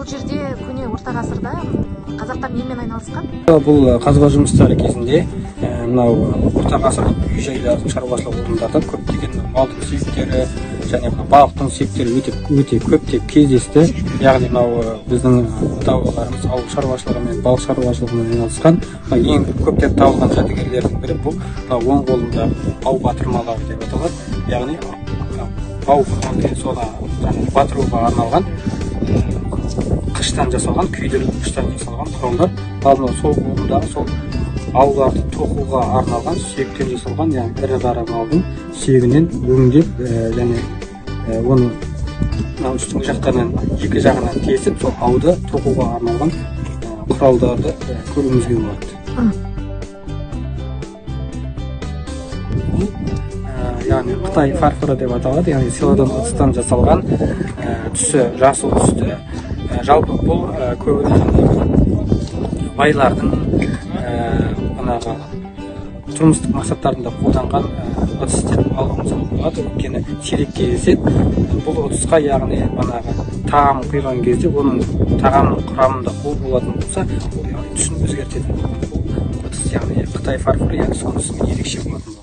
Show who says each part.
Speaker 1: бул жерде көне орта ғасырда қазақтар немен айналысқан?
Speaker 2: Бұл қазба жұмыстары кезінде мынау орта ғасырлық үй-жайлардың шаруашылық орындарда көптеген малдың сүйектері және балықтың сүйектері өте көптеп кездесті. Яғни мынау біздің ата-бабаларымыз ауыл шаруашылығы мен балық шаруашылығымен айналысқан ең көптеп табылған жәдігерлердің бірі бұл оң қолында ау батырмалары деп аталады. Яғни ау соны батыруға арналған қыштан жасалған, күйдірілген қыштан жасалған құралдар. Ал сол қолындағы сол ауларды тоқуға арналған сүйектен жасалған, яғни ірі қара малдың сүйегінен өңдеп және оны үстіңгі жақтарынан екі жағынан кесіп, сол ауды тоқуға арналған құралдарды көруімізге болады. Яғни Қытай фарфоры деп аталады, яғни селадон ыдыстан жасалған, түсі жасыл түсті. Жалпы бұл көбіне байлардың тұрмыстық мақсаттарында қолданған ыдыс деп алуымызға болады. Өйткені сирек кездеседі. Бұл ыдысқа, яғни тағам құйған кезде оның тағамның құрамында қол болатын болса, ол түсін өзгертетін бұл ыдыс, яғни Қытай фарфоры, яғни сонысы ерекше болатын.